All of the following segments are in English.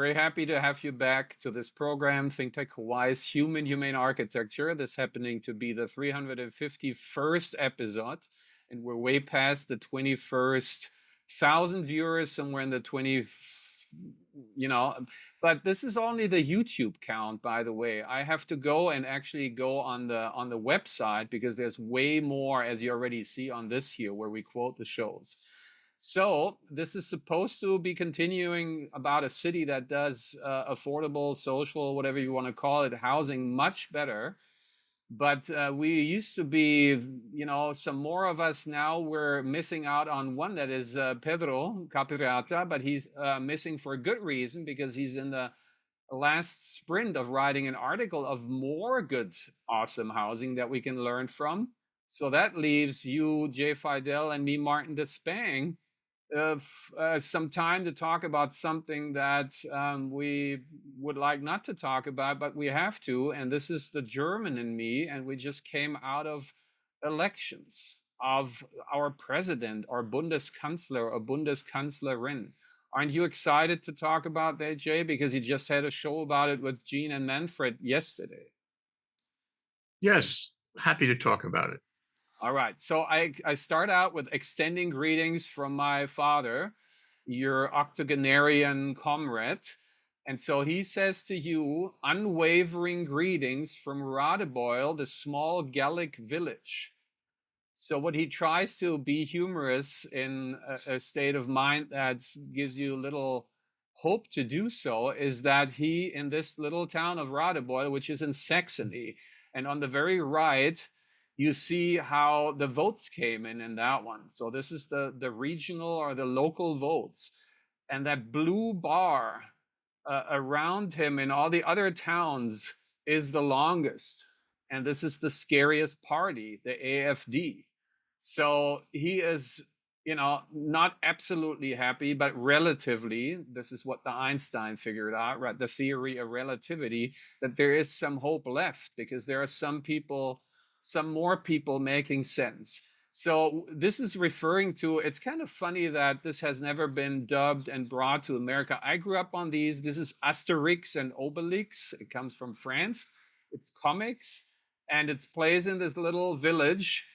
very happy to have you back to this program, ThinkTech Hawaii's Humane Architecture. This happening to be the 351st episode, and we're way past the 21st thousand viewers, somewhere in the 20, but this is only the YouTube count, by the way. I have to go and actually go on the website because there's way more, as you already see on this here, where we quote the shows. So this is supposed to be continuing about a city that does affordable, social, whatever you want to call it, housing much better. But we used to be, some more of us now, we're missing out on one that is Pedro Capriata, but he's missing for a good reason, because he's in the last sprint of writing an article of more good, awesome housing that we can learn from. So that leaves you, Jay Fidell, and me, Martin Despang, some time to talk about something that we would like not to talk about, but we have to. And this is the German in me. And we just came out of elections of our president, or Bundeskanzler, or Bundeskanzlerin. Aren't you excited to talk about that, Jay? Because you just had a show about it with Jean and Manfred yesterday. Yes, happy to talk about it. All right, so I start out with extending greetings from my father, your octogenarian comrade. And so he says to you, unwavering greetings from Radebeul, the small Gallic village. So what he tries to be humorous in a state of mind that gives you little hope to do so is that he, in this little town of Radebeul, which is in Saxony, and on the very right, you see how the votes came in that one. So this is the regional or the local votes. And that blue bar around him in all the other towns is the longest. And this is the scariest party, the AFD. So he is, not absolutely happy, but relatively, this is what the Einstein figured out, right? The theory of relativity, that there is some hope left, because there are some more people making sense. So this is referring to, it's kind of funny that this has never been dubbed and brought to America. I grew up on these. This is Asterix and Obelix. It comes from France. It's comics, and it plays in this little village,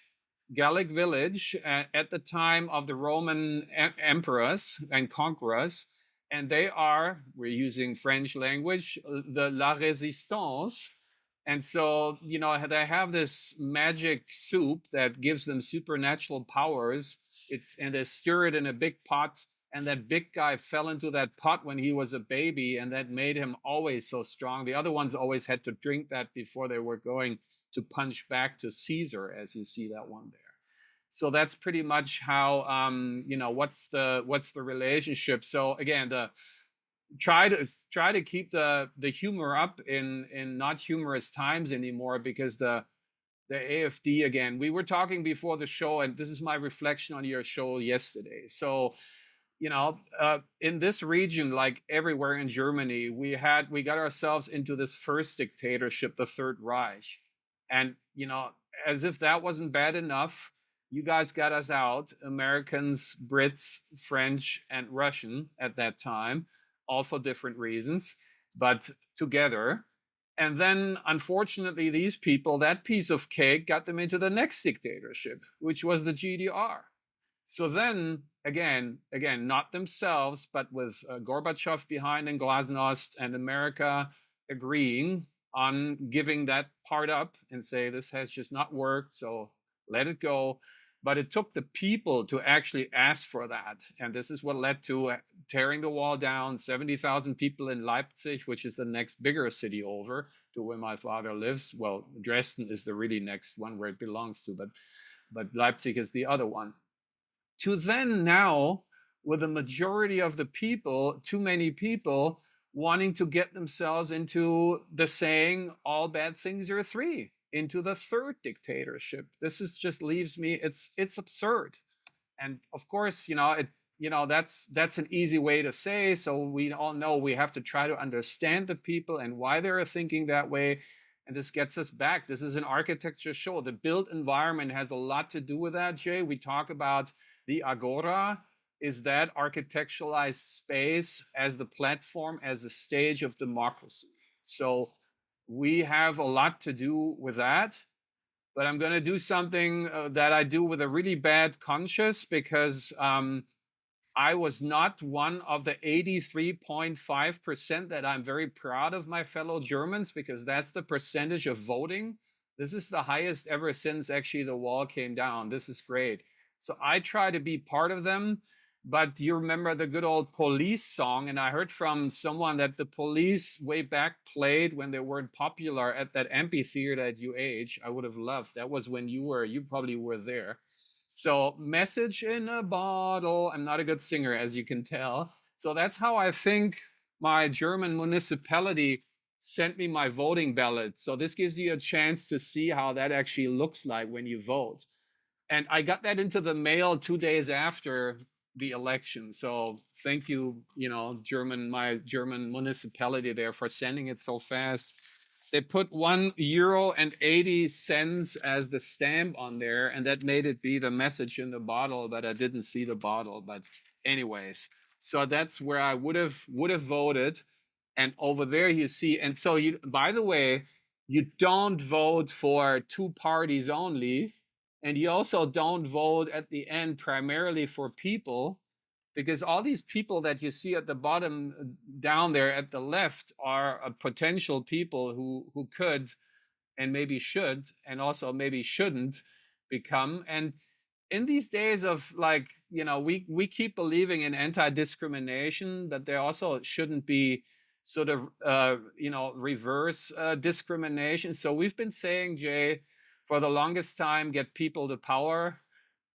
Gallic village, at the time of the Roman emperors and conquerors. And they are, we're using French language, the La Résistance. And so, they have this magic soup that gives them supernatural powers. And they stir it in a big pot. And that big guy fell into that pot when he was a baby, and that made him always so strong. The other ones always had to drink that before they were going to punch back to Caesar, as you see that one there. So that's pretty much how, what's the relationship. So again, try to keep the humor up in not humorous times anymore, because the AFD, again, we were talking before the show, and this is my reflection on your show yesterday. So in this region, like everywhere in Germany, we got ourselves into this first dictatorship, the Third Reich. And as if that wasn't bad enough, you guys got us out, Americans, Brits, French, and Russian at that time, all for different reasons, but together. And then, unfortunately, these people, that piece of cake got them into the next dictatorship, which was the GDR. So then, again, not themselves, but with Gorbachev behind and Glasnost and America agreeing on giving that part up and say, this has just not worked, so let it go. But it took the people to actually ask for that. And this is what led to tearing the wall down, 70,000 people in Leipzig, which is the next bigger city over to where my father lives. Well, Dresden is the really next one where it belongs to, but Leipzig is the other one. To then now, with the majority of the people, too many people, wanting to get themselves into the saying, all bad things are three, into the third dictatorship. This is just leaves me, it's absurd. And of course, that's an easy way to say. So we all know we have to try to understand the people and why they're thinking that way. And this gets us back. This is an architecture show. The built environment has a lot to do with that, Jay. We talk about the agora, is that architecturalized space as the platform, as a stage of democracy. So we have a lot to do with that. But I'm going to do something that I do with a really bad conscience, because I was not one of the 83.5% that I'm very proud of my fellow Germans, because that's the percentage of voting. This is the highest ever since actually the wall came down. This is great. So I try to be part of them. But you remember the good old Police song, and I heard from someone that the Police way back played when they weren't popular at that amphitheater at UH. I would have loved. That was when you probably were there. So, message in a bottle. I'm not a good singer, as you can tell. So that's how I think my German municipality sent me my voting ballot. So this gives you a chance to see how that actually looks like when you vote. And I got that into the mail 2 days after the election. So thank you, my German municipality there, for sending it so fast. They put €1.80 as the stamp on there, and that made it be the message in the bottle, but I didn't see the bottle. But anyways, so that's where I would have voted. And over there you see, and so you, by the way, you don't vote for two parties only, and you also don't vote at the end primarily for people, because all these people that you see at the bottom down there at the left are potential people who could and maybe should and also maybe shouldn't become. And in these days of, like, we keep believing in anti-discrimination, but there also shouldn't be sort of reverse discrimination. So we've been saying, Jay, for the longest time, get people to power.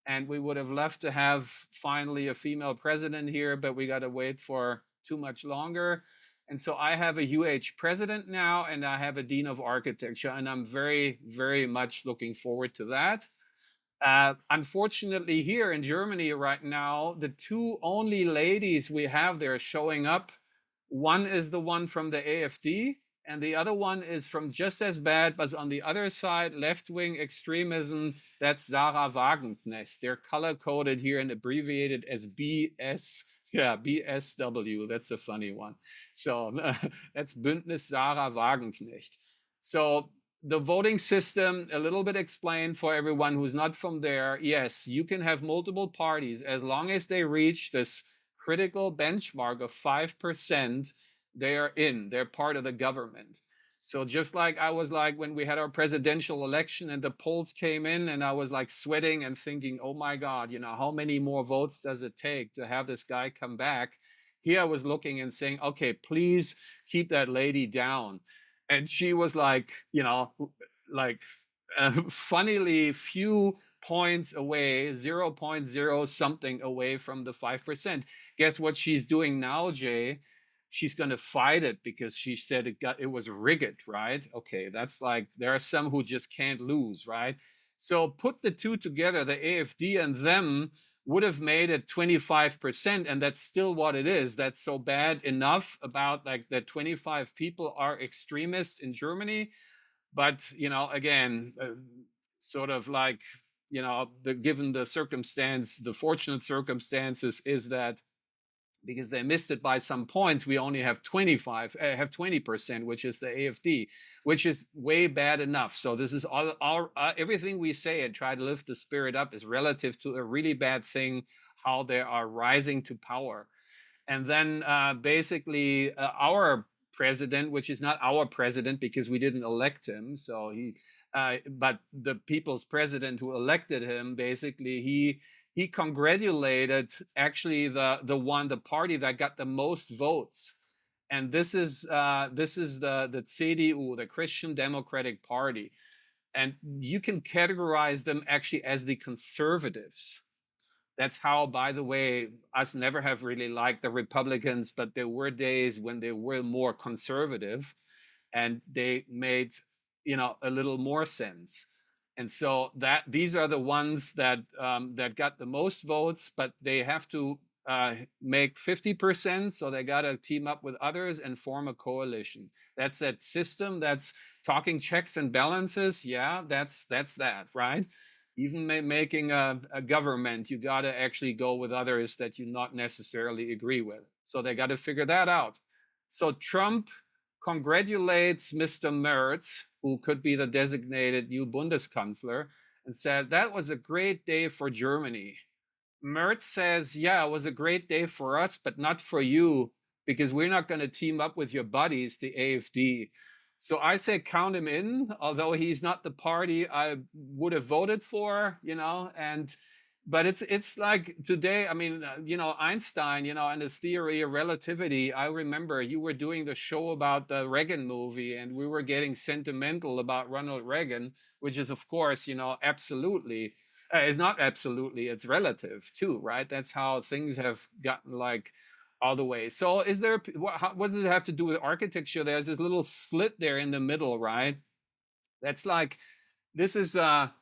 And we would have loved to have finally a female president here, but we got to wait for too much longer. And so I have a UH president now, and I have a dean of architecture, and I'm very, very much looking forward to that. Unfortunately, here in Germany right now, the two only ladies we have there showing up, one is the one from the AfD, and the other one is from just as bad, but on the other side, left-wing extremism. That's Sarah Wagenknecht. They're color-coded here and abbreviated as BS. Yeah, BSW. That's a funny one. So that's Bündnis Sarah Wagenknecht. So the voting system, a little bit explained for everyone who's not from there. Yes, you can have multiple parties as long as they reach this critical benchmark of 5%. They're part of the government. So just like I was like when we had our presidential election and the polls came in, and I was like sweating and thinking, oh my God, how many more votes does it take to have this guy come back? Here I was looking and saying, okay, please keep that lady down. And she was like, funnily few points away, 0.0 something away from the 5%. Guess what she's doing now, Jay? She's going to fight it because she said it was rigged, right? Okay, that's like, there are some who just can't lose, right? So put the two together, the AfD and them would have made it 25%, and that's still what it is. That's so bad enough about like that 25 people are extremists in Germany. But again, sort of like, given the circumstance, the fortunate circumstances is that because they missed it by some points, we only have 20%, which is the AfD, which is way bad enough. So this is all everything we say and try to lift the spirit up is relative to a really bad thing, how they are rising to power. And then basically our president, which is not our president because we didn't elect him, so but the people's president who elected him, basically he congratulated actually the party that got the most votes, and this is the CDU, the Christian Democratic Party, and you can categorize them actually as the conservatives. That's how, by the way, us never have really liked the Republicans, but there were days when they were more conservative and they made, a little more sense. And so that these are the ones that that got the most votes, but they have to make 50%. So they got to team up with others and form a coalition. That's that system. That's talking checks and balances. Yeah, that's that, right? Even making a government, you got to actually go with others that you not necessarily agree with. So they got to figure that out. So Trump congratulates Mr. Merz, who could be the designated new Bundeskanzler, and said that was a great day for Germany. Mertz says, yeah, it was a great day for us, but not for you, because we're not going to team up with your buddies, the AfD. So I say count him in, although he's not the party I would have voted for, and but it's like today, I mean, Einstein, and his theory of relativity. I remember you were doing the show about the Reagan movie, and we were getting sentimental about Ronald Reagan, which is, of course, absolutely it's not absolutely, it's relative too, right? That's how things have gotten like all the way. So is there, what does it have to do with architecture? There's this little slit there in the middle, right? That's like, this is Lower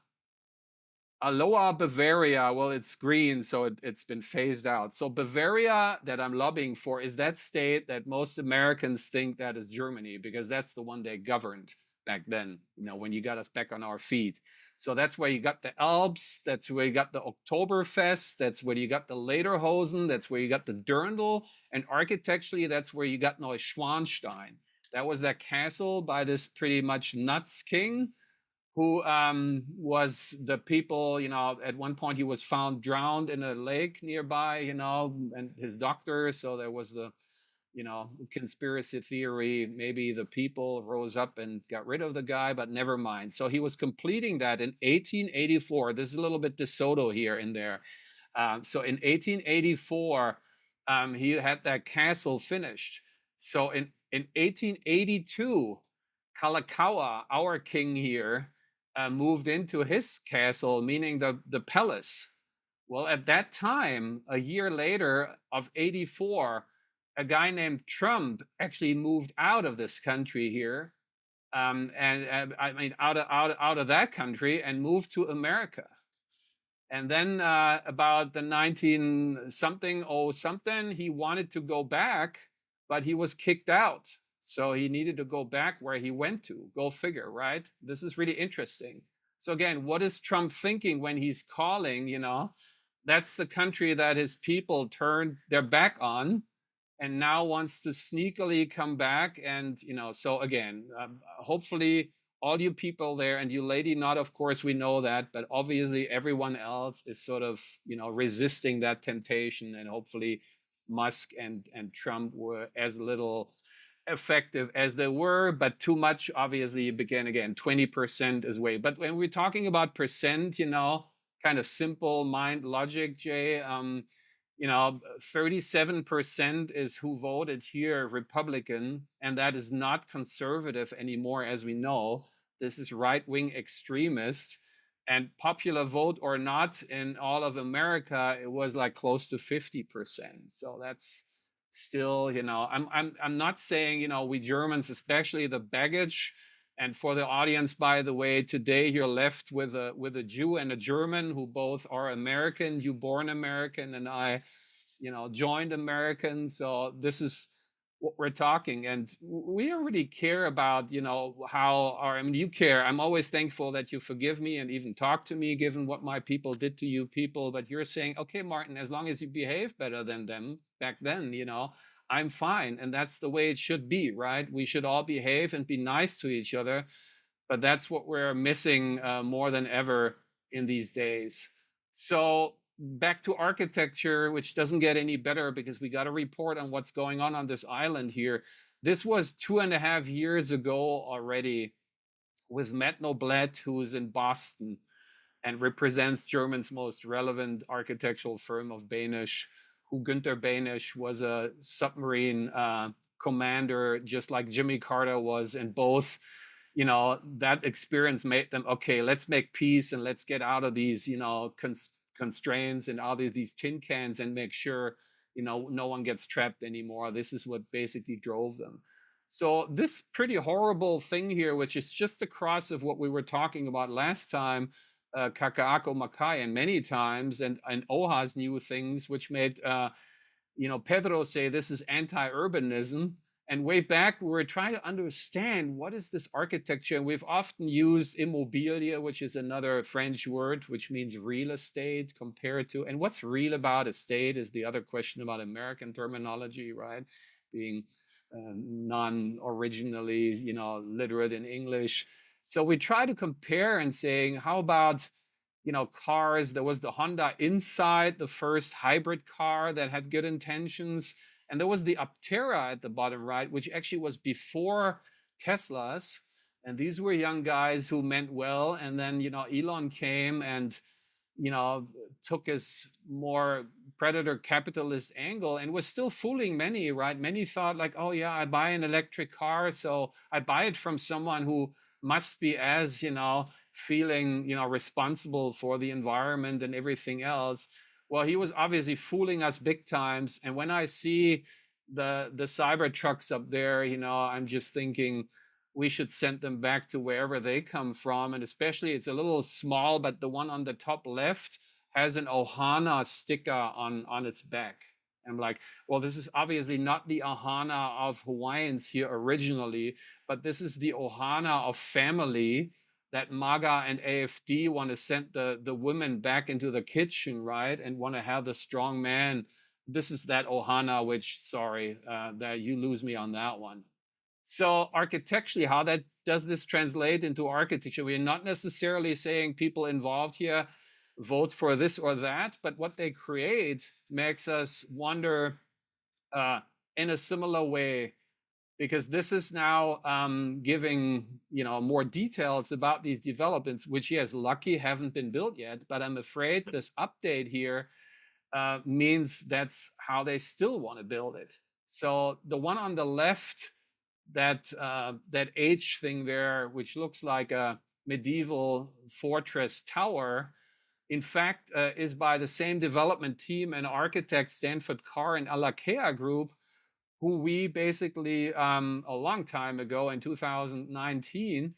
Bavaria. Well, it's green, so it's been phased out. So Bavaria that I'm lobbying for is that state that most Americans think that is Germany, because that's the one they governed back then, when you got us back on our feet. So that's where you got the Alps, that's where you got the Oktoberfest, that's where you got the Lederhosen, that's where you got the Dirndl, and architecturally, that's where you got Neuschwanstein. That was that castle by this pretty much nuts king who was the people, at one point he was found drowned in a lake nearby, and his doctor. So there was the, conspiracy theory. Maybe the people rose up and got rid of the guy, but never mind. So he was completing that in 1884. This is a little bit De Soto here in there. So in 1884, he had that castle finished. So in 1882, Kalakaua, our king here, moved into his castle, meaning the palace. Well, at that time, a year later of 84, a guy named Trump actually moved out of this country here, and I mean out of that country and moved to America. And then about the 19 something, oh something, he wanted to go back, but he was kicked out. So he needed to go back where he went to. Go figure, right? This is really interesting. So again, what is Trump thinking when he's calling, That's the country that his people turned their back on and now wants to sneakily come back. And, so again, hopefully all you people there and you lady not, of course, we know that, but obviously everyone else is sort of, resisting that temptation. And hopefully Musk and Trump were as little effective as they were, but too much obviously began again. 20% is way. But when we're talking about percent, kind of simple mind logic, Jay, 37% is who voted here Republican, and that is not conservative anymore, as we know. This is right-wing extremist. And popular vote or not in all of America, it was like close to 50%. So that's still, I'm not saying, we Germans, especially the baggage. And for the audience, by the way, today you're left with a Jew and a German who both are American. You born American, and I, joined American. So this is what we're talking, and we don't really care about, how our. I mean, you care. I'm always thankful that you forgive me and even talk to me, given what my people did to you people. But you're saying, okay, Martin, as long as you behave better than them back then, I'm fine. And that's the way it should be, right? We should all behave and be nice to each other. But that's what we're missing more than ever in these days. So back to architecture, which doesn't get any better because we got to report on what's going on this island here. This was 2.5 years ago already with Matt Noblet, who's in Boston and represents German's most relevant architectural firm of Behnisch, who Günther Behnisch was a submarine commander, just like Jimmy Carter was, and both, that experience made them, okay, let's make peace and let's get out of these, constraints and out of these tin cans and make sure, no one gets trapped anymore. This is what basically drove them. So this pretty horrible thing here, which is just the cross of what we were talking about last time, Kaka'ako Makai, and many times, and Oha's new things, which made Pedro say this is anti-urbanism, And way back, we were trying to understand what is this architecture. And we've often used immobilia, which is another French word, which means real estate compared to, and what's real about estate is the other question about American terminology, right? Being non-originally, literate in English. So we try to compare and saying, how about cars? There was the Honda Insight, the first hybrid car that had good intentions. And there was the Aptera at the bottom right, which actually was before Tesla's. And these were young guys who meant well. And then, Elon came and, took his more predator capitalist angle and was still fooling many, right? Many thought like, oh yeah, I buy an electric car, so I buy it from someone who must be as, feeling, responsible for the environment and everything else. Well, he was obviously fooling us big times. And when I see the cyber trucks up there, I'm just thinking we should send them back to wherever they come from. And especially it's a little small, but the one on the top left has an Ohana sticker on its back. I'm like, well, this is obviously not the Ohana of Hawaiians here originally, but this is the Ohana of family that MAGA and AFD want to send the women back into the kitchen, right? And want to have the strong man. This is that Ohana, which, sorry, that you lose me on that one. So architecturally, how that does this translate into architecture? We're not necessarily saying people involved here vote for this or that, but what they create makes us wonder in a similar way, because this is now giving more details about these developments, which yes, lucky haven't been built yet, but I'm afraid this update here means that's how they still want to build it. So the one on the left, that H thing there, which looks like a medieval fortress tower, in fact, is by the same development team and architect Stanford Carr and Alakea Group, who we basically a long time ago in 2019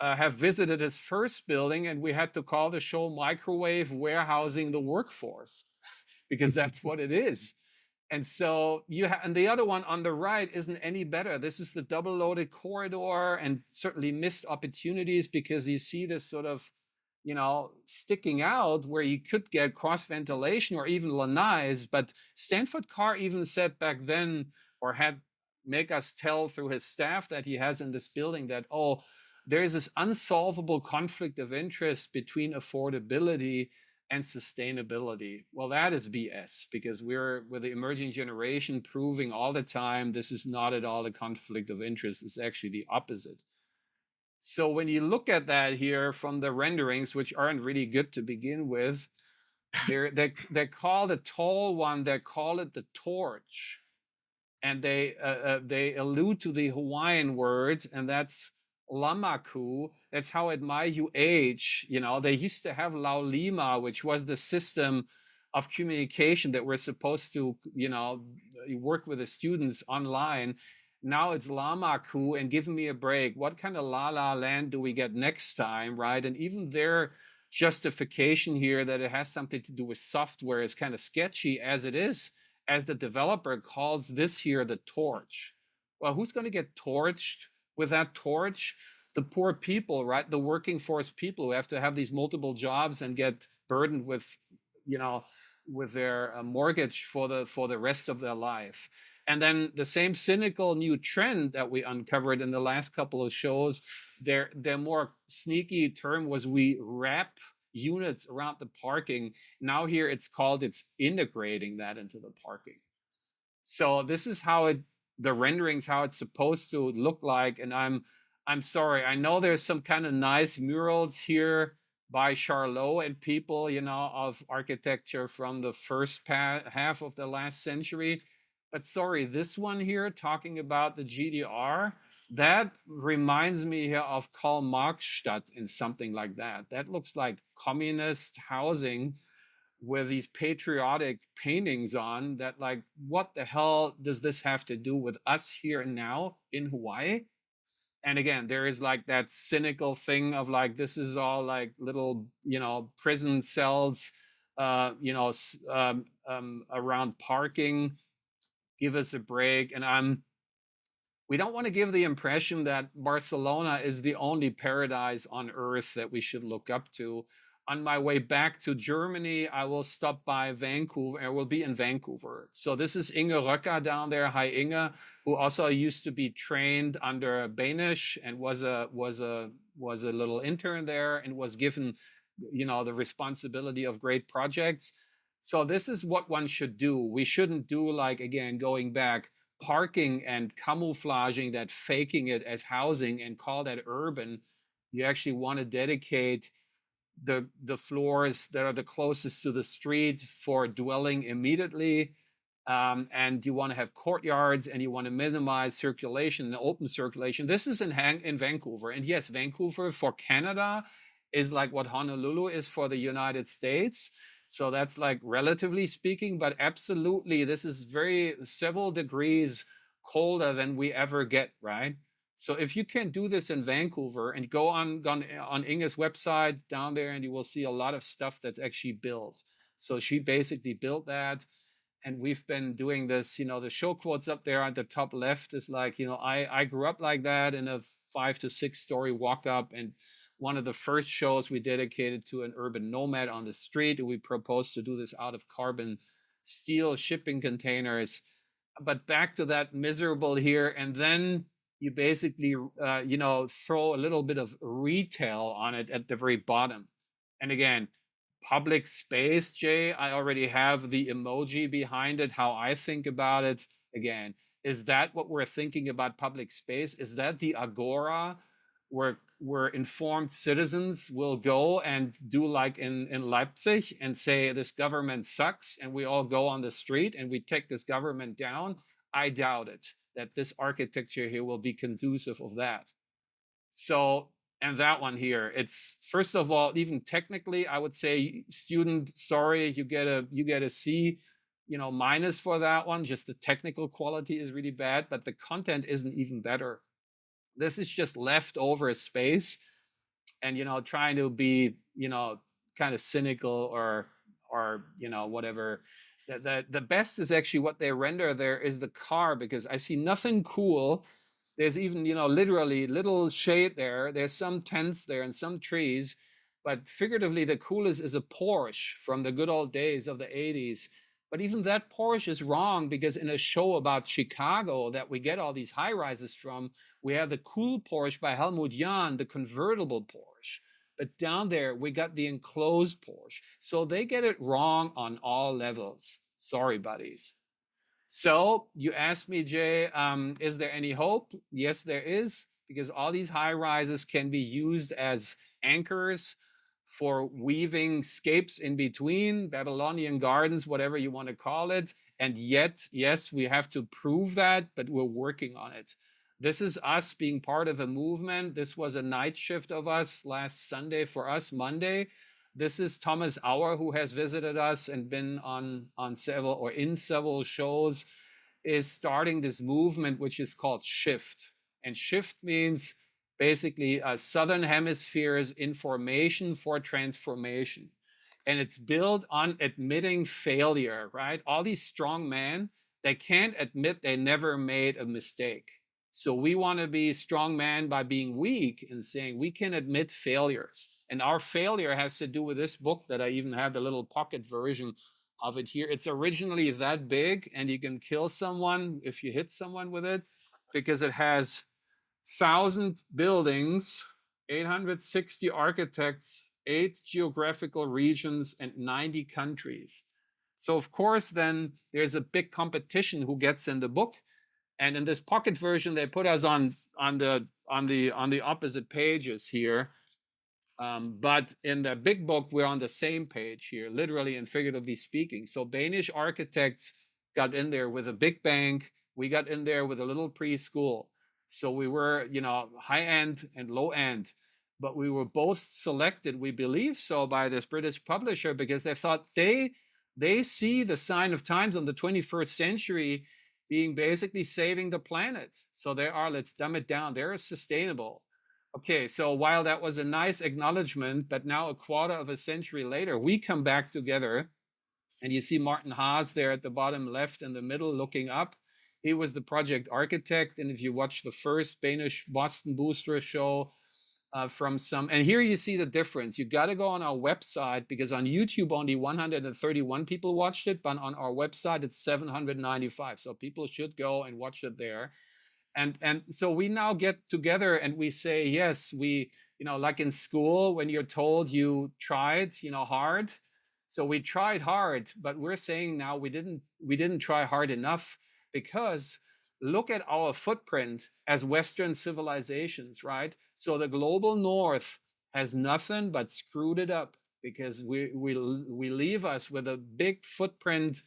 have visited his first building, and we had to call the show Microwave Warehousing the Workforce, because that's what it is. And so and the other one on the right isn't any better. This is the double loaded corridor, and certainly missed opportunities, because you see this sort of, sticking out where you could get cross ventilation or even lanais. But Stanford Carr even said back then, or had make us tell through his staff that he has in this building, that, oh, there is this unsolvable conflict of interest between affordability and sustainability. Well, that is BS, because we're with the emerging generation proving all the time this is not at all a conflict of interest. It's actually the opposite. So when you look at that here from the renderings, which aren't really good to begin with, they call the tall one, they call it the torch, and they allude to the Hawaiian word, and that's lamaku. That's how at my UH, they used to have laulima, which was the system of communication that we're supposed to, work with the students online. Now it's lamaku, and give me a break. What kind of la la land do we get next time, right? And even their justification here that it has something to do with software is kind of sketchy as it is, as the developer calls this here the torch. Well, who's going to get torched with that torch? The poor people, right? The working force people who have to have these multiple jobs and get burdened with, with their mortgage for the rest of their life. And then the same cynical new trend that we uncovered in the last couple of shows, their more sneaky term was, we wrap units around the parking. Now here it's integrating that into the parking. So this is how the renderings, how it's supposed to look like. And I'm sorry, I know there's some kind of nice murals here by Charlot and people, of architecture from the first half of the last century. But sorry, this one here talking about the GDR, that reminds me here of Karl-Marx-Stadt and something like that. That looks like communist housing with these patriotic paintings on that, like, what the hell does this have to do with us here and now in Hawaii? And again, there is like that cynical thing of like, this is all like little, prison cells, around parking. Give us a break. And we don't want to give the impression that Barcelona is the only paradise on earth that we should look up to. On my way back to Germany, I will stop by Vancouver. I will be in Vancouver. So this is Inge Röcker down there. Hi, Inge, who also used to be trained under Banish and was a little intern there and was given, the responsibility of great projects. So this is what one should do. We shouldn't do, like, again, going back, parking and camouflaging that, faking it as housing and call that urban. You actually want to dedicate the floors that are the closest to the street for dwelling immediately. And you want to have courtyards, and you want to minimize circulation and open circulation. This is in Vancouver. And yes, Vancouver for Canada is like what Honolulu is for the United States. So that's, like, relatively speaking, but absolutely, this is several degrees colder than we ever get, right? So if you can do this in Vancouver, and go on Inge's website down there, and you will see a lot of stuff that's actually built. So she basically built that. And we've been doing this, the show quotes up there at the top left is like, I grew up like that in a 5 to 6 story walk up. And one of the first shows we dedicated to an urban nomad on the street. We proposed to do this out of carbon steel shipping containers. But back to that miserable here. And then you basically, throw a little bit of retail on it at the very bottom. And again, public space, Jay, I already have the emoji behind it, how I think about it. Again, is that what we're thinking about public space? Is that the agora where informed citizens will go and do like in Leipzig and say this government sucks, and we all go on the street and we take this government down? I doubt it, that this architecture here will be conducive of that. So, and that one here, it's, first of all, even technically, I would say, student, sorry, you get a C, minus for that one. Just the technical quality is really bad, but the content isn't even better. This is just leftover space, and trying to be kind of cynical or whatever. The best is actually what they render there is the car, because I see nothing cool. There's even, literally little shade there. There's some tents there and some trees, but figuratively, the coolest is a Porsche from the good old days of the 80s. But even that Porsche is wrong, because in a show about Chicago that we get all these high rises from, we have the cool Porsche by Helmut Jahn, the convertible Porsche. But down there, we got the enclosed Porsche. So they get it wrong on all levels. Sorry, buddies. So you asked me, Jay, is there any hope? Yes, there is, because all these high rises can be used as anchors for weaving scapes in between, Babylonian gardens, whatever you want to call it. And yet, yes, we have to prove that, but we're working on it. This is us being part of a movement. This was a night shift of us last Sunday for us, Monday. This is Thomas Auer, who has visited us and been on several or in several shows, is starting this movement, which is called Shift. And Shift means basically Southern Hemisphere's information for transformation. And it's built on admitting failure, right? All these strong men, they can't admit they never made a mistake. So we want to be strong men by being weak and saying we can admit failures. And our failure has to do with this book that I even have the little pocket version of it here. It's originally that big, and you can kill someone if you hit someone with it, because it has 1,000 buildings, 860 architects, 8 geographical regions, and 90 countries. So of course, then there's a big competition who gets in the book. And in this pocket version, they put us on the opposite pages here. But in the big book, we're on the same page here, literally and figuratively speaking. So Danish architects got in there with a big bank. We got in there with a little preschool. So we were, high end and low end. But we were both selected, we believe so, by this British publisher, because they thought they see the sign of times on the 21st century being basically saving the planet. So they are, let's dumb it down, they're sustainable. Okay, so while that was a nice acknowledgement, but now a quarter of a century later, we come back together, and you see Martin Haas there at the bottom left in the middle looking up. He was the project architect. And if you watch the first Danish Boston Booster show, from some, and here you see the difference. You got to go on our website, because on YouTube only 131 people watched it, but on our website it's 795. So people should go and watch it there. And so we now get together and we say, yes, we, like in school when you're told you tried, hard. So we tried hard, but we're saying now we didn't try hard enough, because look at our footprint as Western civilizations, right? So the global North has nothing but screwed it up, because we leave us with a big footprint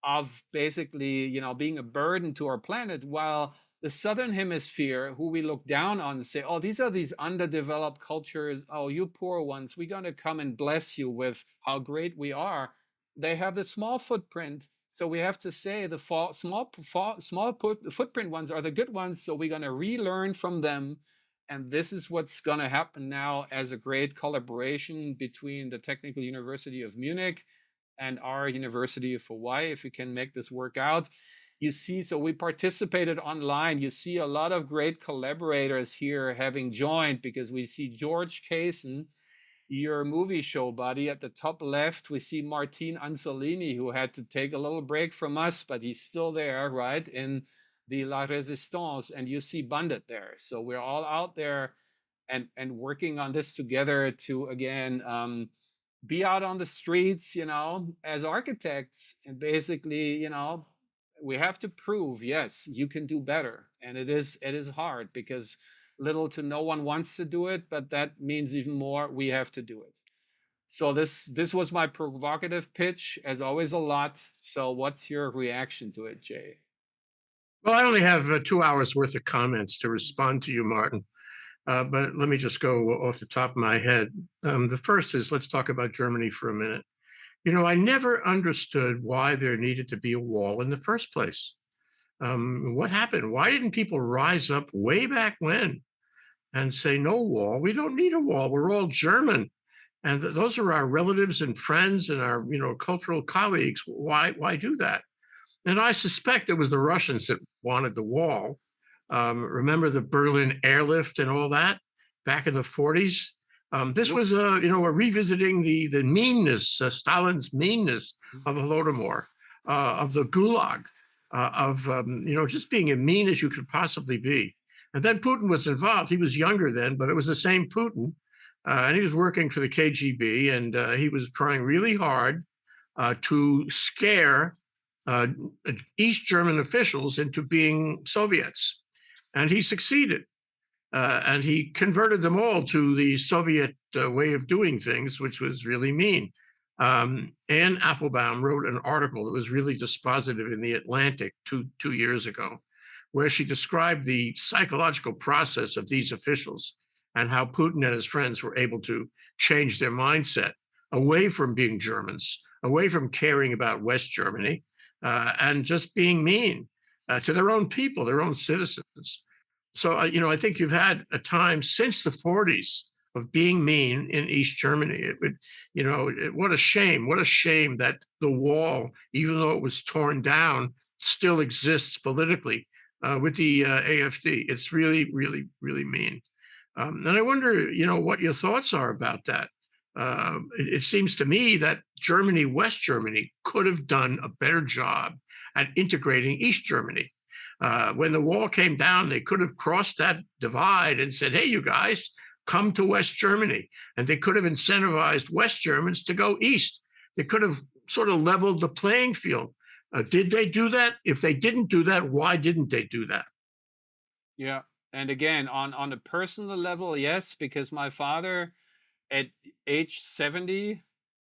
of basically, being a burden to our planet, while the Southern Hemisphere, who we look down on and say, oh, these are these underdeveloped cultures. Oh, you poor ones, we're going to come and bless you with how great we are. They have the small footprint. So we have to say the footprint ones are the good ones. So we're going to relearn from them. And this is what's going to happen now, as a great collaboration between the Technical University of Munich and our University of Hawaii, if we can make this work out. You see, so we participated online. You see a lot of great collaborators here having joined, because we see George Kaysen, your movie show buddy, at the top left. We see Martin Anzolini, who had to take a little break from us, but he's still there, right, in the La Resistance. And you see Bandit there. So we're all out there and working on this together to, again, be out on the streets, as architects, and basically, we have to prove, yes, you can do better. And it is hard, because little to no one wants to do it, but that means even more we have to do it. So this was my provocative pitch, as always, a lot. So what's your reaction to it, Jay? Well, I only have 2 hours worth of comments to respond to you, Martin. But let me just go off the top of my head. The first is, let's talk about Germany for a minute. I never understood why there needed to be a wall in the first place. What happened? Why didn't people rise up way back when and say, no wall? We don't need a wall. We're all German. And those are our relatives and friends and our, cultural colleagues. Why do that? And I suspect it was the Russians that wanted the wall. Remember the Berlin airlift and all that back in the 40s? This was a revisiting the meanness, Stalin's meanness of Holodomor, of the Gulag, of just being as mean as you could possibly be. And then Putin was involved. He was younger then, but it was the same Putin, and he was working for the KGB, and he was trying really hard to scare uh, East German officials into being Soviets, and he succeeded. And he converted them all to the Soviet way of doing things, which was really mean. Anne Applebaum wrote an article that was really dispositive in The Atlantic two years ago, where she described the psychological process of these officials and how Putin and his friends were able to change their mindset away from being Germans, away from caring about West Germany, and just being mean to their own people, their own citizens. So, I think you've had a time since the 40s of being mean in East Germany. It would, what a shame. What a shame that the wall, even though it was torn down, still exists politically with the AfD. It's really, really, really mean. And I wonder, what your thoughts are about that. It seems to me that Germany, West Germany, could have done a better job at integrating East Germany. When the wall came down, they could have crossed that divide and said, hey, you guys, come to West Germany. And they could have incentivized West Germans to go east. They could have sort of leveled the playing field. Did they do that? If they didn't do that, why didn't they do that? Yeah. And again, on a personal level, yes, because my father, at age 70,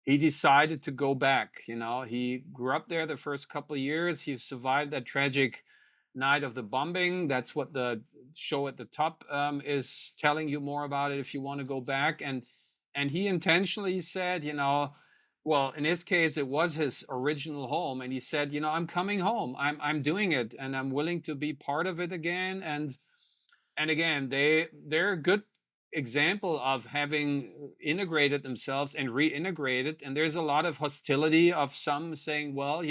he decided to go back. He grew up there the first couple of years. He survived that tragic night of the bombing. That's what the show at the top is telling you more about it if you want to go back. And he intentionally said, well, in his case, it was his original home, and he said, I'm coming home. I'm doing it, and I'm willing to be part of it again. And again, they're a good example of having integrated themselves and reintegrated. And there's a lot of hostility of some saying, well,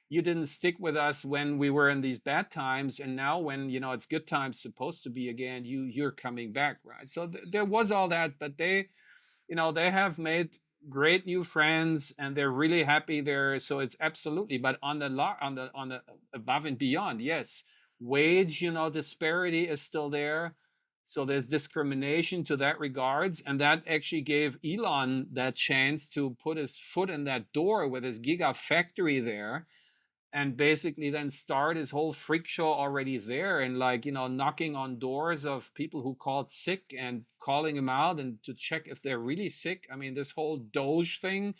you didn't stick with us when we were in these bad times, and now when it's good times supposed to be again, you're coming back, right? So there was all that, but they have made great new friends and they're really happy there. So it's absolutely, but on the above and beyond, yes, wage disparity is still there. So there's discrimination to that regards, and that actually gave Elon that chance to put his foot in that door with his gigafactory there, and basically then start his whole freak show already there, and like knocking on doors of people who called sick and calling them out and to check if they're really sick. I mean, this whole Doge thing,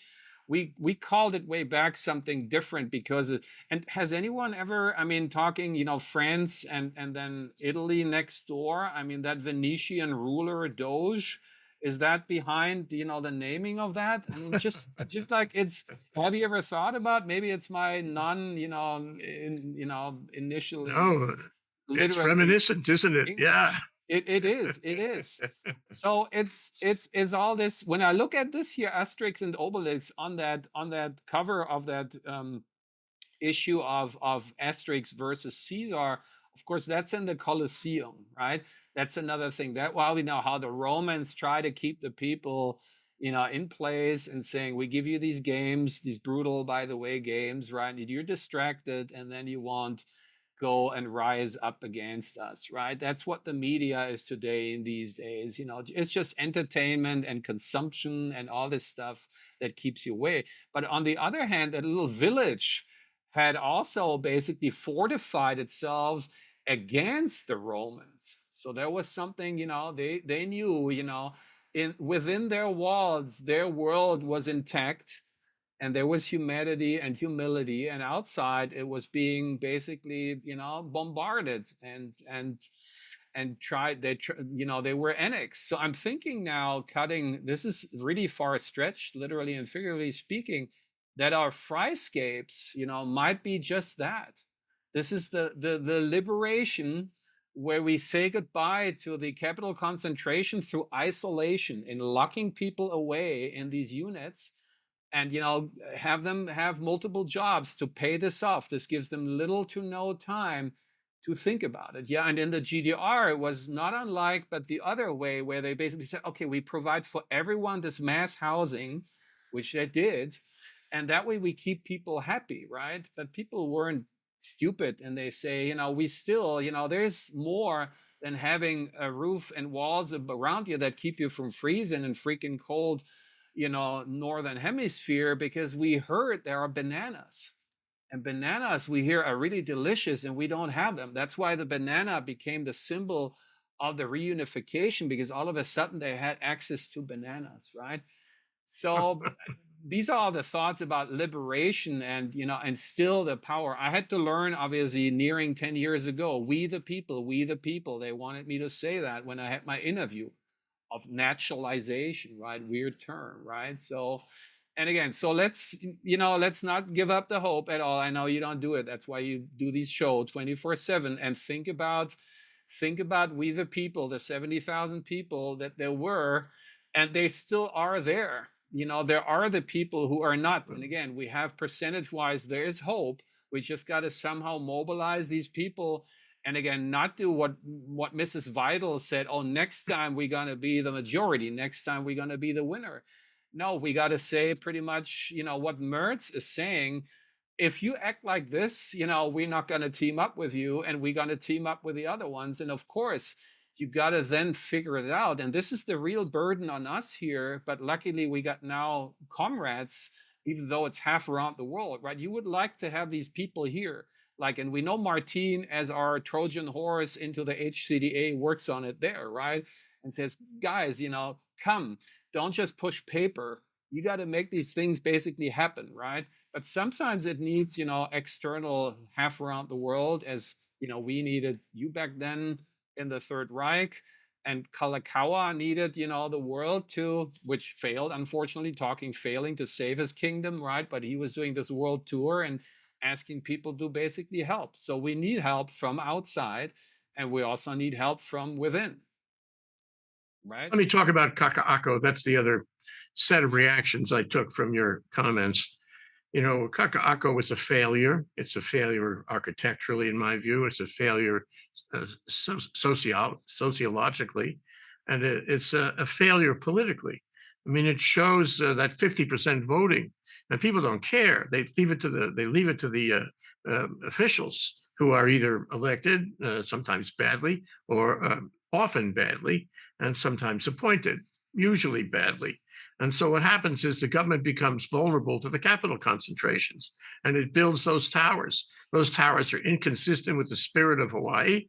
we called it way back something different because and has anyone ever, I mean, talking France and then Italy next door, I mean, that Venetian ruler Doge, is that behind the naming of that? I mean, just like it's, have you ever thought about, maybe it's my non initially No, it's literally reminiscent, isn't it? Yeah. English. It is. So it's all this. When I look at this here, Asterix and Obelix on that cover of that issue of Asterix versus Caesar, of course, that's in the Colosseum, right? That's another thing. That while we know how the Romans try to keep the people, in place and saying, we give you these games, these brutal, by the way, games, right? And you're distracted, and then you won't go and rise up against us, right? That's what the media is today in these days. It's just entertainment and consumption and all this stuff that keeps you away. But on the other hand, that little village had also basically fortified itself against the Romans. So there was something, they knew, in within their walls, their world was intact, and there was humanity and humility, and outside it was being basically bombarded and tried they were annexed. So I'm thinking now, cutting this is really far stretched, literally and figuratively speaking, that our fryscapes might be just that. This is the liberation, where we say goodbye to the capital concentration through isolation, in locking people away in these units, and have them have multiple jobs to pay this off. This gives them little to no time to think about it. Yeah, and in the GDR it was not unlike, but the other way, where they basically said, okay, we provide for everyone this mass housing, which they did, and that way we keep people happy, right? But people weren't stupid, and they say, we still, there's more than having a roof and walls around you that keep you from freezing and freaking cold northern hemisphere, because we heard there are bananas, and bananas we hear are really delicious, and we don't have them. That's why the banana became the symbol of the reunification, because all of a sudden they had access to bananas, right? So these are all the thoughts about liberation, and still the power. I had to learn, obviously, nearing 10 years ago, we the people. They wanted me to say that when I had my interview of naturalization, right? Weird term, right? So, and again, so let's not give up the hope at all. I know you don't do it. That's why you do these shows 24/7, and think about we the people, the 70,000 people that there were, and they still are there. There are the people who are not. And again, we have percentage wise, there is hope. We just got to somehow mobilize these people, and again, not do what Mrs. Vital said, oh, next time we're going to be the majority, next time we're going to be the winner. No, we got to say pretty much what Mertz is saying. If you act like this, we're not going to team up with you, and we're going to team up with the other ones. And of course, you got to then figure it out. And this is the real burden on us here. But luckily, we got now comrades, even though it's half around the world, right? You would like to have these people here. Like, and we know Martin, as our Trojan horse into the HCDA, works on it there, right? And says, guys, come, don't just push paper. You got to make these things basically happen, right? But sometimes it needs, external half around the world, as we needed you back then in the Third Reich, and Kalakaua needed, the world to, which failed, unfortunately, failing to save his kingdom, right? But he was doing this world tour and asking people to basically help. So we need help from outside, and we also need help from within, right? Let me talk about Kaka'ako. That's the other set of reactions I took from your comments. Kaka'ako was a failure. It's a failure architecturally, in my view. It's a failure sociologically, and it's a failure politically. I mean, it shows that 50% voting, and people don't care. They leave it to the officials who are either elected, sometimes badly, or often badly, and sometimes appointed, usually badly. And so what happens is the government becomes vulnerable to the capital concentrations, and it builds those towers. Those towers are inconsistent with the spirit of Hawaii.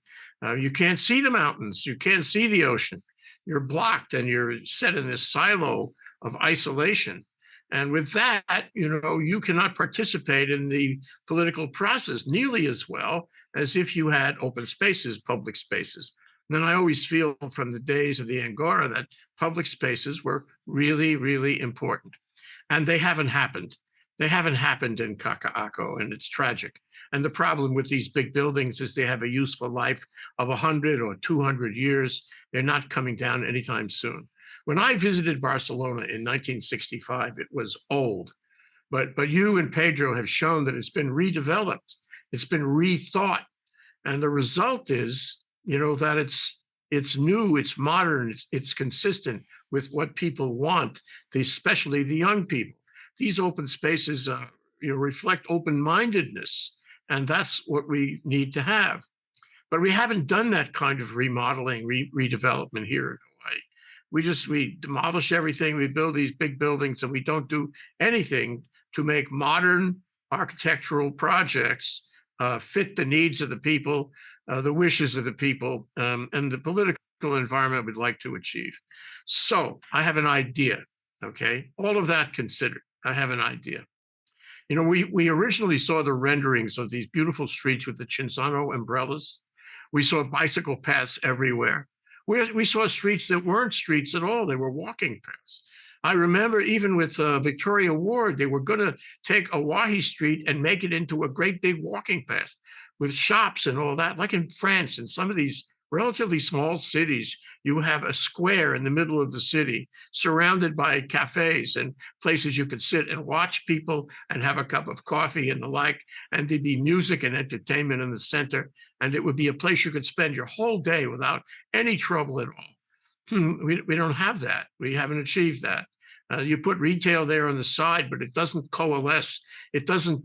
You can't see the mountains. You can't see the ocean. You're blocked and you're set in this silo of isolation. And with that, you cannot participate in the political process nearly as well as if you had open spaces, public spaces. And then I always feel from the days of the Angora that public spaces were really, really important. And they haven't happened. They haven't happened in Kaka'ako, and it's tragic. And the problem with these big buildings is they have a useful life of 100 or 200 years. They're not coming down anytime soon. When I visited Barcelona in 1965, it was old. But you and Pedro have shown that it's been redeveloped. It's been rethought. And the result is, that it's new, it's modern, it's consistent with what people want, especially the young people. These open spaces, reflect open-mindedness, and that's what we need to have. But we haven't done that kind of remodeling, redevelopment here in Hawaii. We demolish everything, we build these big buildings, and we don't do anything to make modern architectural projects fit the needs of the people, the wishes of the people, and the political environment we'd like to achieve. So I have an idea, okay? All of that considered, I have an idea. We originally saw the renderings of these beautiful streets with the Cinzano umbrellas. We saw bicycle paths everywhere. We saw streets that weren't streets at all. They were walking paths. I remember even with Victoria Ward, they were going to take Oahe Street and make it into a great big walking path with shops and all that. Like in France, in some of these relatively small cities, you have a square in the middle of the city surrounded by cafes and places you could sit and watch people and have a cup of coffee and the like. And there'd be music and entertainment in the center. And it would be a place you could spend your whole day without any trouble at all. We don't have that. We haven't achieved that. You put retail there on the side, but it doesn't coalesce. It doesn't,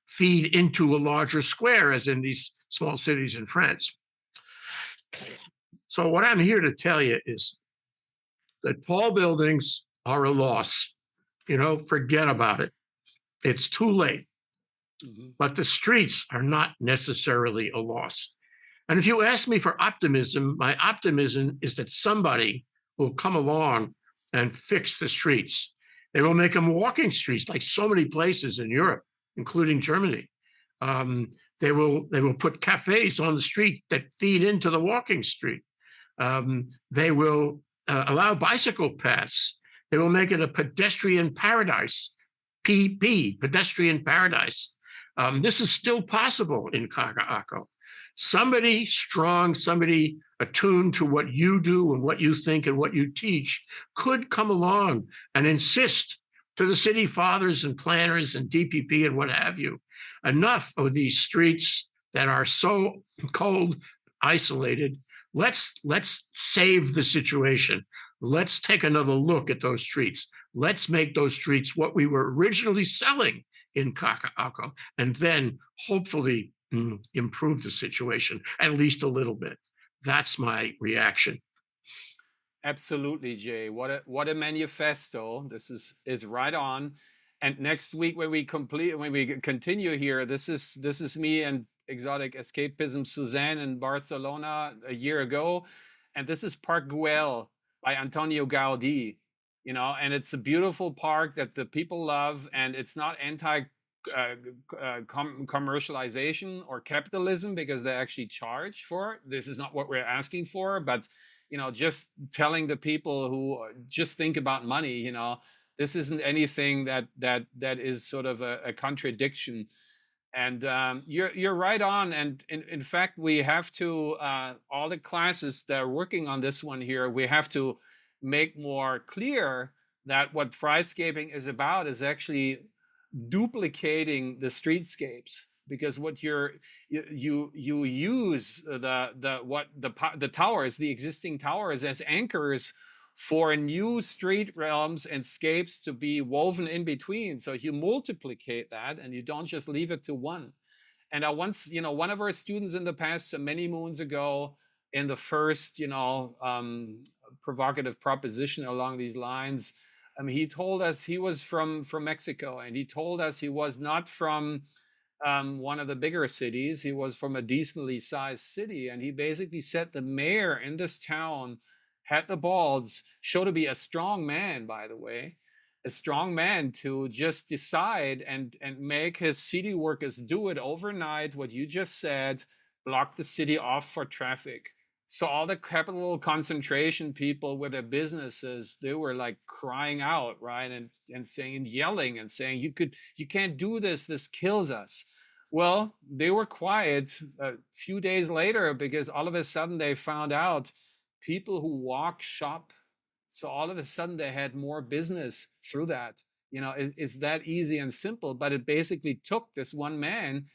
feed into a larger square as in these small cities in France. So what I'm here to tell you is that tall buildings are a loss. Forget about it. It's too late. Mm-hmm. But the streets are not necessarily a loss. And if you ask me for optimism, my optimism is that somebody will come along and fix the streets. They will make them walking streets, like so many places in Europe, including Germany. They will put cafes on the street that feed into the walking street. They will allow bicycle paths. They will make it a pedestrian paradise, PP, pedestrian paradise. This is still possible in Kaka'ako. Somebody strong, somebody attuned to what you do and what you think and what you teach could come along and insist to the city fathers and planners and DPP and what have you, enough of these streets that are so cold, isolated. Let's save the situation. Let's take another look at those streets. Let's make those streets what we were originally selling in Kaka'ako, and then hopefully improve the situation at least a little bit. That's my reaction. Absolutely, Jay. What a manifesto. This is right on. And next week when we continue here, this is me and Exotic Escapism Suzanne in Barcelona a year ago, and this is Park Güell by Antonio Gaudí. And it's a beautiful park that the people love, and it's not commercialization or capitalism because they actually charge for it. This is not what we're asking for, but just telling the people who just think about money, this isn't anything that is sort of a contradiction. And you're right on. And in fact, we have to all the classes that are working on this one here, we have to make more clear that what Fryscaping is about is actually duplicating the streetscapes, because what you use the towers, the existing towers, as anchors for new street realms and scapes to be woven in between. So you multiplicate that, and you don't just leave it to one. And I once, one of our students in the past, so many moons ago, in the first, provocative proposition along these lines, he told us he was from Mexico, and he told us he was not from one of the bigger cities. He was from a decently sized city, and he basically said the mayor in this town had the balls, show to be a strong man, by the way, a strong man to just decide and make his city workers do it overnight. What you just said, block the city off for traffic. So all the capital concentration people with their businesses, they were like crying out, right, and saying, yelling and saying, you can't do this. This kills us. Well, they were quiet a few days later, because all of a sudden they found out people who walk shop. So all of a sudden they had more business through that. It's that easy and simple, but it basically took this one man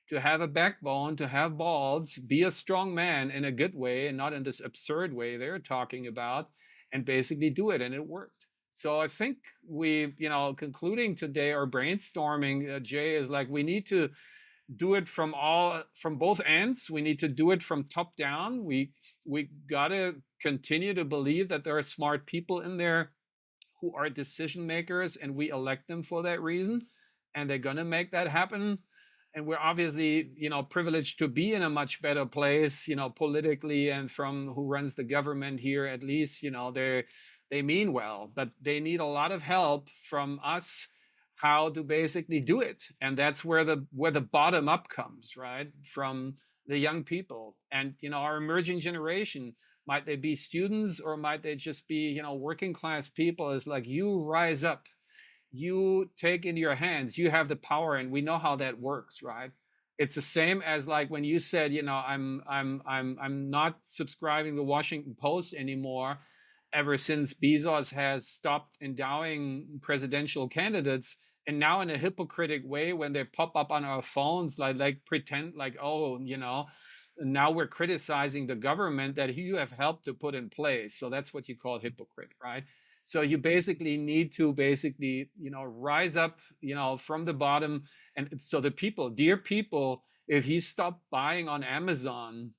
to have a backbone, to have balls, be a strong man in a good way and not in this absurd way they're talking about, and basically do it. And it worked. So I think we, concluding today our brainstorming, Jay, is like, we need to do it from both ends. We need to do it from top down. We got to continue to believe that there are smart people in there who are decision makers, and we elect them for that reason, and they're going to make that happen. And we're obviously, privileged to be in a much better place, politically, and from who runs the government here, at least, they mean well, but they need a lot of help from us how to basically do it. And that's where the bottom up comes, right, from the young people. And our emerging generation, might they be students or might they just be working class people, is like, you rise up, you take in your hands, you have the power, and we know how that works, right? It's the same as like when you said, I'm not subscribing the Washington Post anymore ever since Bezos has stopped endowing presidential candidates. And now, in a hypocritic way, when they pop up on our phones, like pretend like, oh, now we're criticizing the government that you have helped to put in place. So that's what you call hypocrite, right? So you basically need to rise up, from the bottom. And so the people, dear people, if he stopped buying on Amazon,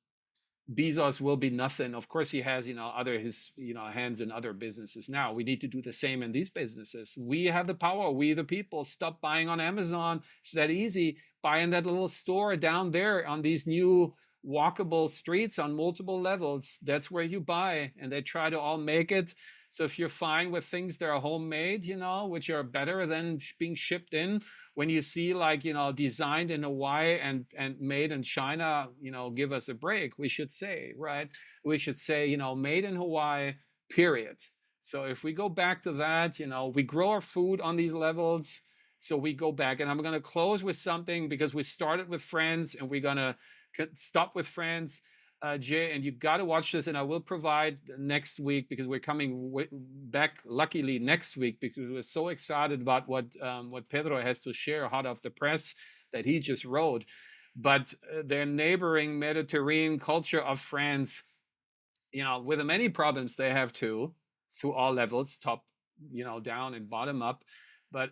Bezos will be nothing. Of course, he has, his hands in other businesses now. We need to do the same in these businesses. We have the power. We, the people, stop buying on Amazon. It's that easy. Buy in that little store down there on these new walkable streets on multiple levels. That's where you buy, and they try to all make it. So if you're fine with things that are homemade, which are better than being shipped in, when you see like, designed in Hawaii and made in China, give us a break, we should say, right? We should say, made in Hawaii, period. So if we go back to that, we grow our food on these levels. So we go back, and I'm going to close with something, because we started with France and we're going to stop with France. Jay, and you got to watch this, and I will provide next week, because we're coming back luckily next week, because we're so excited about what Pedro has to share hot off the press that he just wrote. But their neighboring Mediterranean culture of France, with the many problems they have too, through all levels, top, down and bottom up. But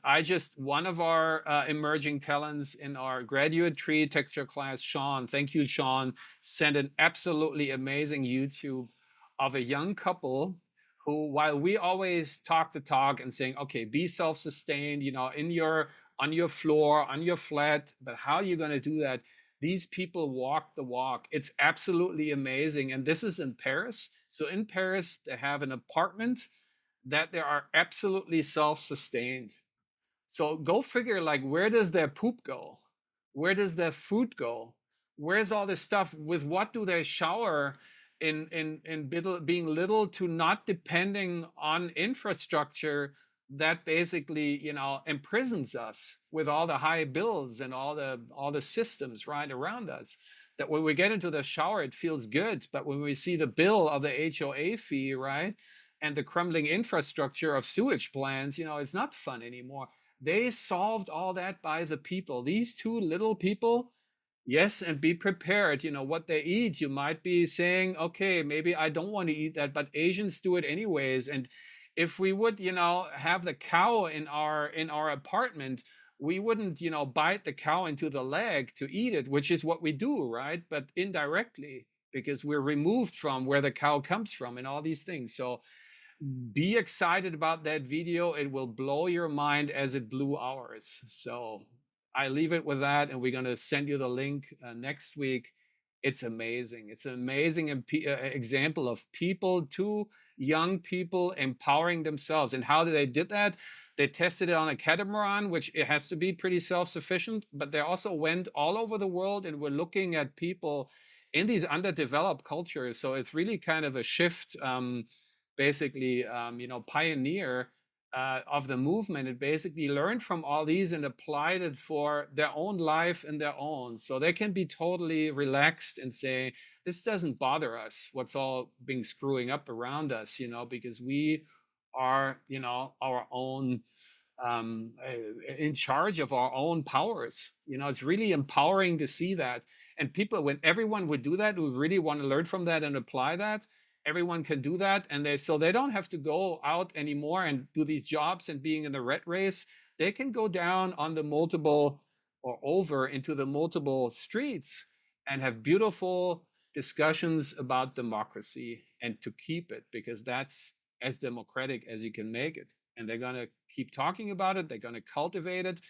one of our emerging talents in our graduate tree texture class, Sean, thank you, Sean, sent an absolutely amazing YouTube of a young couple who, while we always talk the talk and saying, okay, be self-sustained, on your floor, on your flat, but how are you going to do that? These people walk the walk. It's absolutely amazing. And this is in Paris. So in Paris, they have an apartment that they are absolutely self-sustained. So go figure, like, where does their poop go? Where does their food go? Where's all this stuff? With what do they shower? In being little to not depending on infrastructure that basically, imprisons us with all the high bills and all the systems right around us. That when we get into the shower, it feels good, but when we see the bill of the HOA fee, right, and the crumbling infrastructure of sewage plants, it's not fun anymore. They solved all that by the people. These two little people, yes, and be prepared. What they eat, you might be saying, okay, maybe I don't want to eat that, but Asians do it anyways. And if we would, have the cow in our apartment, we wouldn't, bite the cow into the leg to eat it, which is what we do, right? But indirectly, because we're removed from where the cow comes from and all these things. So be excited about that video. It will blow your mind as it blew ours. So I leave it with that, and we're going to send you the link next week. It's amazing. It's an amazing example of people, two young people empowering themselves. And how they did that? They tested it on a catamaran, which it has to be pretty self-sufficient, but they also went all over the world and were looking at people in these underdeveloped cultures. So it's really kind of a shift, basically, pioneer of the movement. It basically learned from all these and applied it for their own life and their own. So they can be totally relaxed and say, this doesn't bother us, what's all being screwing up around us, because we are, our own, in charge of our own powers. It's really empowering to see that. And people, when everyone would do that, who really want to learn from that and apply that, everyone can do that. And they don't have to go out anymore and do these jobs and being in the rat race. They can go down on the multiple, or over into the multiple streets, and have beautiful discussions about democracy, and to keep it, because that's as democratic as you can make it. And they're going to keep talking about it. They're going to cultivate it.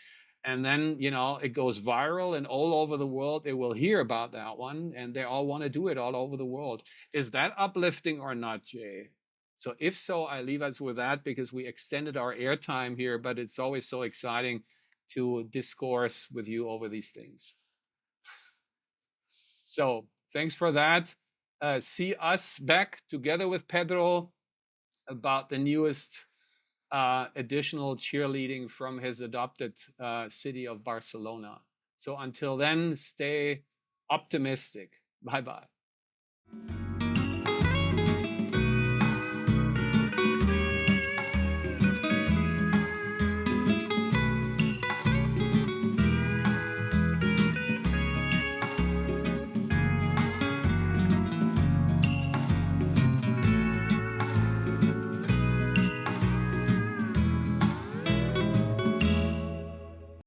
And then, it goes viral, and all over the world, they will hear about that one, and they all want to do it all over the world. Is that uplifting or not, Jay? So if so, I leave us with that, because we extended our airtime here, but it's always so exciting to discourse with you over these things. So thanks for that. See us back together with Pedro about the newest additional cheerleading from his adopted city of Barcelona. So until then, stay optimistic. Bye bye.